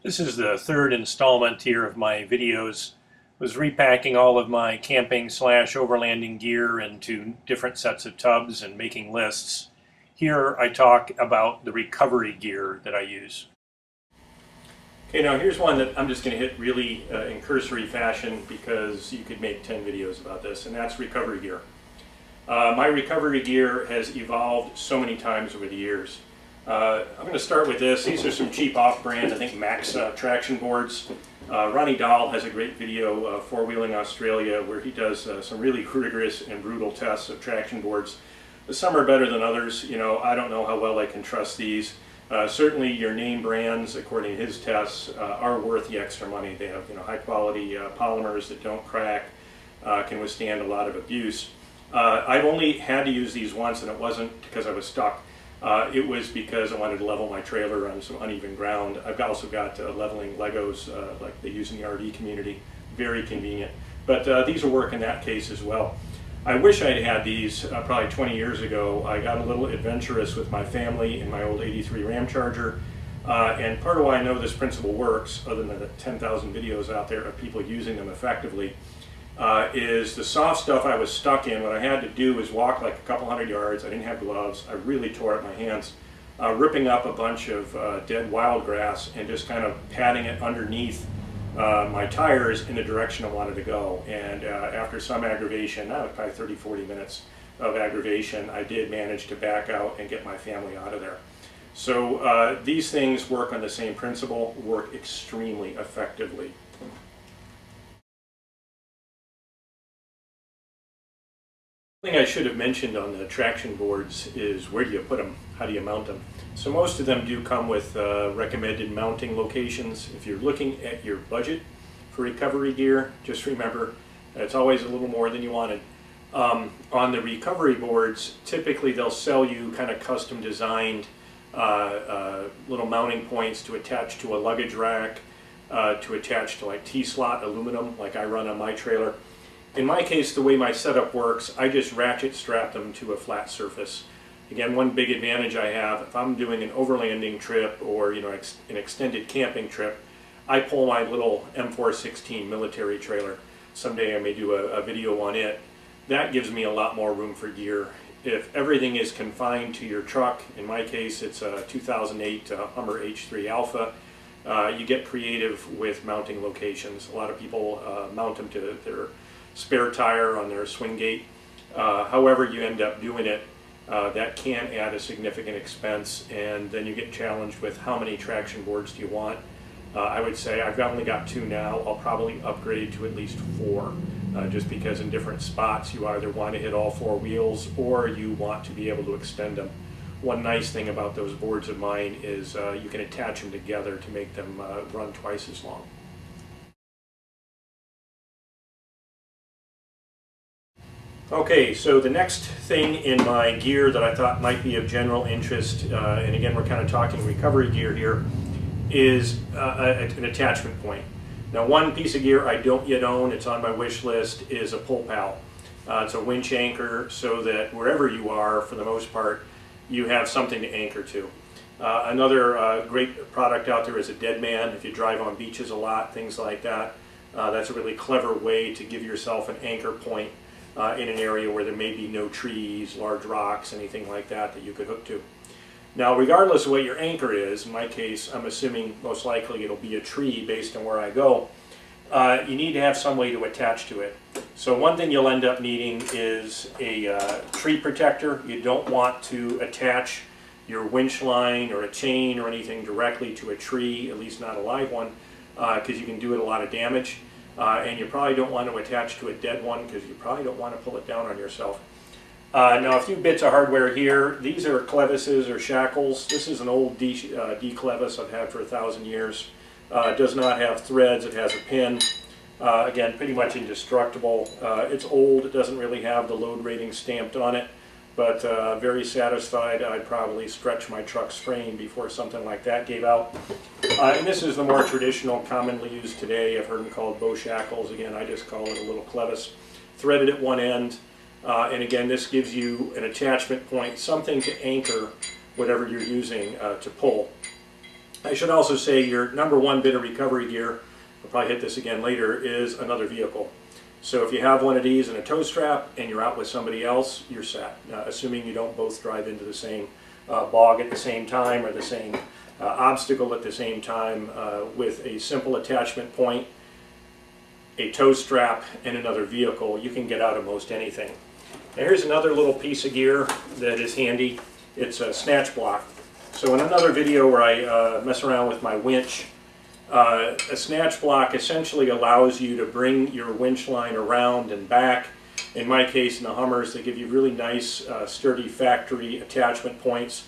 This is the third installment here of my videos. I was repacking all of my camping slash overlanding gear into different sets of tubs and making lists. Here I talk about the recovery gear that I use. Okay, now here's one that I'm just going to hit really in cursory fashion because you could make 10 videos about this, and that's recovery gear. My recovery gear has evolved so many times over the years. I'm going to start with this. These are some cheap off-brand, I think Max traction boards. Ronnie Dahl has a great video, Four-Wheeling Australia, where he does some really rigorous and brutal tests of traction boards. Some are better than others. You know, I don't know how well I can trust these. Certainly your name brands, according to his tests, are worth the extra money. They have high-quality polymers that don't crack, can withstand a lot of abuse. I've only had to use these once, and it wasn't because I was stuck. It was because I wanted to level my trailer on some uneven ground. I've also got leveling Legos like they use in the RV community. Very convenient. But these will work in that case as well. I wish I'd had these probably 20 years ago. I got a little adventurous with my family in my old 83 Ram Charger. And part of why I know this principle works, other than the 10,000 videos out there of people using them effectively, is the soft stuff I was stuck in. What I had to do was walk like a couple hundred yards. I didn't have gloves. I really tore up my hands, ripping up a bunch of dead wild grass and just kind of patting it underneath my tires in the direction I wanted to go. And after some aggravation, probably 30-40 minutes of aggravation, I did manage to back out and get my family out of there. So these things work on the same principle, work extremely effectively. The thing I should have mentioned on the traction boards is where do you put them, how do you mount them. So most of them do come with recommended mounting locations. If you're looking at your budget for recovery gear, just remember it's always a little more than you wanted. On the recovery boards, typically they'll sell you kind of custom designed little mounting points to attach to a luggage rack, to attach to like T-slot aluminum like I run on my trailer. In my case, the way my setup works, I just ratchet strap them to a flat surface. Again, one big advantage I have, if I'm doing an overlanding trip or an extended camping trip, I pull my little M416 military trailer. Someday I may do a video on it. That gives me a lot more room for gear. If everything is confined to your truck, in my case it's a 2008 Hummer H3 Alpha, you get creative with mounting locations. A lot of people mount them to their spare tire on their swing gate. However you end up doing it, that can add a significant expense, and then you get challenged with how many traction boards do you want. I would say I've only got 2 now. I'll probably upgrade to at least 4, just because in different spots you either want to hit all 4 wheels or you want to be able to extend them. One nice thing about those boards of mine is you can attach them together to make them run twice as long. Okay, so the next thing in my gear that I thought might be of general interest, and again we're kind of talking recovery gear here, is an attachment point. Now, one piece of gear I don't yet own, it's on my wish list, is a pull pal. It's a winch anchor so that wherever you are, for the most part, you have something to anchor to. Another great product out there is a dead man. If you drive on beaches a lot, things like that, that's a really clever way to give yourself an anchor point in an area where there may be no trees, large rocks, anything like that you could hook to. Now, regardless of what your anchor is, in my case, I'm assuming most likely it'll be a tree based on where I go, you need to have some way to attach to it. So one thing you'll end up needing is a tree protector. You don't want to attach your winch line or a chain or anything directly to a tree, at least not a live one, because you can do it a lot of damage. And you probably don't want to attach to a dead one because you probably don't want to pull it down on yourself. Now, a few bits of hardware here. These are Clevises or Shackles. This is an old D Clevis I've had for 1,000 years. It does not have threads. It has a pin. Again, pretty much indestructible. It's old. It doesn't really have the load rating stamped on it, but very satisfied. I'd probably stretch my truck's frame before something like that gave out. And this is the more traditional, commonly used today. I've heard them called bow shackles. Again, I just call it a little Clevis. Threaded at one end. And again, this gives you an attachment point, something to anchor whatever you're using to pull. I should also say your number one bit of recovery gear, I'll probably hit this again later, is another vehicle. So if you have one of these and a tow strap and you're out with somebody else, you're set, assuming you don't both drive into the same bog at the same time or the same obstacle at the same time. With a simple attachment point, a tow strap, and another vehicle, you can get out of most anything. Now here's another little piece of gear that is handy. It's a Snatch Block. So in another video where I mess around with my winch, a Snatch Block essentially allows you to bring your winch line around and back. In my case, in the Hummers, they give you really nice, sturdy factory attachment points.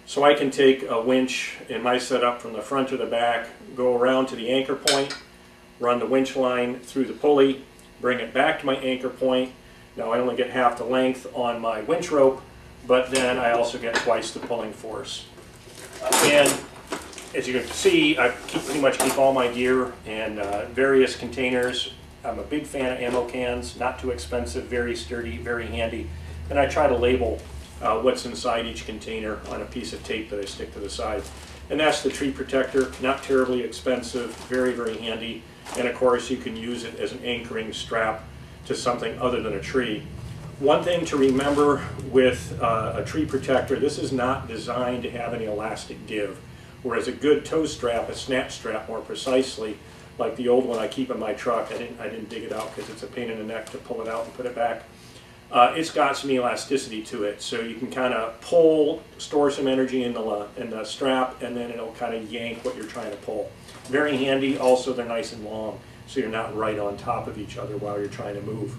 So I can take a winch in my setup from the front to the back, go around to the anchor point, run the winch line through the pulley, bring it back to my anchor point. Now I only get half the length on my winch rope, but then I also get twice the pulling force. And as you can see, I pretty much keep all my gear in various containers. I'm a big fan of ammo cans, not too expensive, very sturdy, very handy. And I try to label what's inside each container on a piece of tape that I stick to the side. And that's the tree protector, not terribly expensive, very, very handy. And of course you can use it as an anchoring strap to something other than a tree. One thing to remember with a tree protector, this is not designed to have any elastic give. Whereas a good tow strap, a snatch strap more precisely, like the old one I keep in my truck, I didn't dig it out because it's a pain in the neck to pull it out and put it back. It's got some elasticity to it, so you can kind of pull, store some energy in the strap, and then it'll kind of yank what you're trying to pull. Very handy. Also, they're nice and long, so you're not right on top of each other while you're trying to move.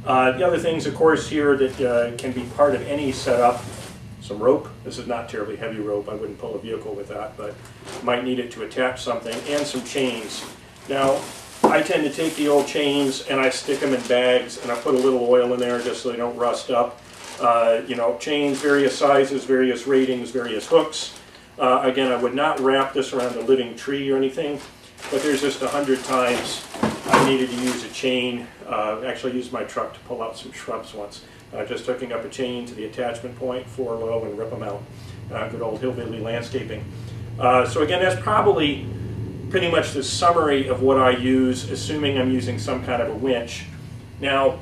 The other things, of course, here that can be part of any setup: some rope. This is not terribly heavy rope. I wouldn't pull a vehicle with that, but might need it to attach something, and some chains. Now, I tend to take the old chains and I stick them in bags, and I put a little oil in there just so they don't rust up. You know, chains, various sizes, various ratings, various hooks. Again, I would not wrap this around a living tree or anything, but there's just 100 times I needed to use a chain. Actually, I used my truck to pull out some shrubs once. Just hooking up a chain to the attachment point, 4 low, and rip them out. Good old hillbilly landscaping. So again, that's probably pretty much the summary of what I use, assuming I'm using some kind of a winch. Now,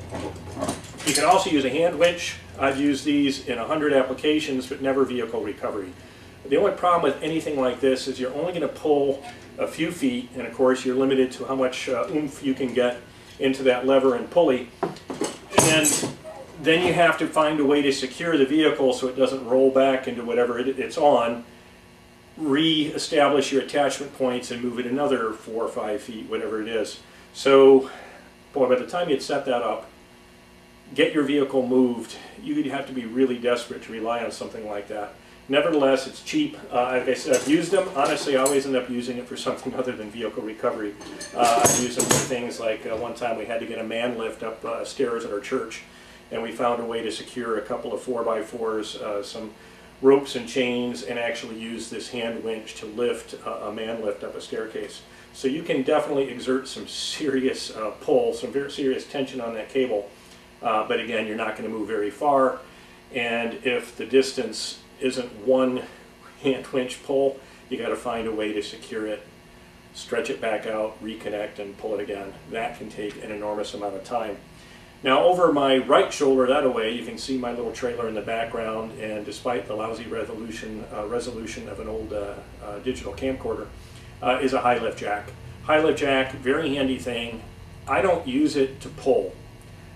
you can also use a hand winch. I've used these in 100 applications, but never vehicle recovery. The only problem with anything like this is you're only going to pull a few feet, and of course you're limited to how much oomph you can get into that lever and pulley. And then you have to find a way to secure the vehicle so it doesn't roll back into whatever it's on, re-establish your attachment points, and move it another 4 or 5 feet, whatever it is. So, boy, by the time you'd set that up, get your vehicle moved, you'd have to be really desperate to rely on something like that. Nevertheless, it's cheap. Like I said, I've used them. Honestly, I always end up using it for something other than vehicle recovery. I've used them for things like one time we had to get a man lift up stairs at our church, and we found a way to secure a couple of 4x4s, some ropes and chains, and actually use this hand winch to lift a man lift up a staircase. So you can definitely exert some serious pull, some very serious tension on that cable. But again, you're not going to move very far, and if the distance isn't one hand winch pull, you got to find a way to secure it, stretch it back out, reconnect, and pull it again. That can take an enormous amount of time. Now, over my right shoulder that away, you can see my little trailer in the background, and despite the lousy resolution of an old digital camcorder, is a high lift jack. High lift jack, very handy thing. I don't use it to pull.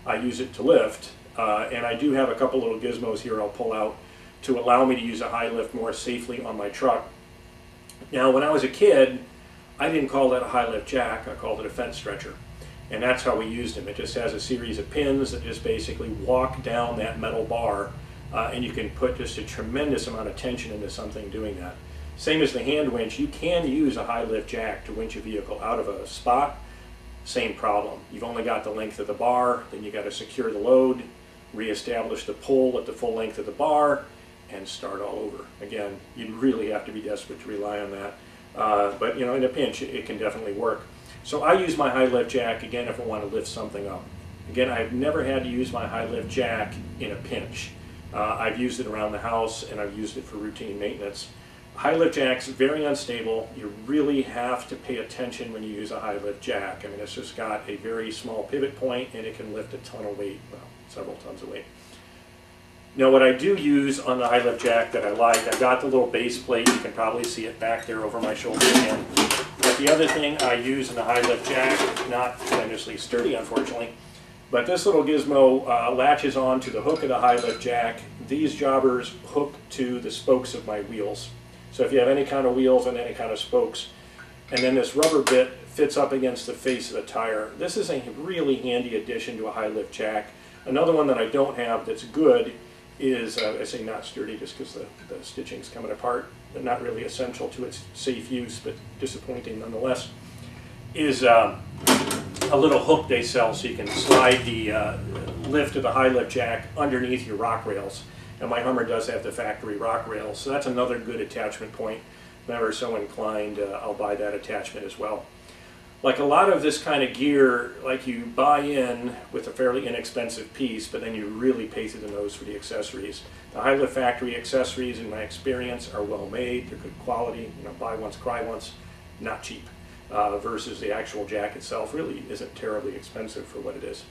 I use it to lift, and I do have a couple little gizmos here I'll pull out to allow me to use a high lift more safely on my truck. Now, when I was a kid, I didn't call that a high lift jack, I called it a fence stretcher. And that's how we used them. It just has a series of pins that just basically walk down that metal bar, and you can put just a tremendous amount of tension into something doing that. Same as the hand winch, you can use a high lift jack to winch a vehicle out of a spot. Same problem. You've only got the length of the bar, then you got to secure the load, reestablish the pull at the full length of the bar, and start all over. Again, you'd really have to be desperate to rely on that. But you know, in a pinch, it can definitely work. So I use my high lift jack, again, if I want to lift something up. Again, I've never had to use my high lift jack in a pinch. I've used it around the house, and I've used it for routine maintenance. High lift jack's very unstable. You really have to pay attention when you use a high lift jack. I mean, it's just got a very small pivot point and it can lift a ton of weight, well, several tons of weight. Now what I do use on the high lift jack that I like, I've got the little base plate, you can probably see it back there over my shoulder again. But the other thing I use in the high lift jack, not tremendously sturdy unfortunately, but this little gizmo latches on to the hook of the high lift jack. These jobbers hook to the spokes of my wheels. So if you have any kind of wheels and any kind of spokes, and then this rubber bit fits up against the face of the tire. This is a really handy addition to a high lift jack. Another one that I don't have that's good is, I say not sturdy just because the stitching's coming apart, but not really essential to its safe use, but disappointing nonetheless, is a little hook they sell so you can slide the lift of the high lift jack underneath your rock rails. And my Hummer does have the factory rock rails, so that's another good attachment point. If I'm ever so inclined, I'll buy that attachment as well. Like a lot of this kind of gear, like you buy in with a fairly inexpensive piece, but then you really pay through the nose for the accessories. The high lift factory accessories, in my experience, are well made. They're good quality. You know, buy once, cry once. Not cheap. Versus the actual jack itself really isn't terribly expensive for what it is.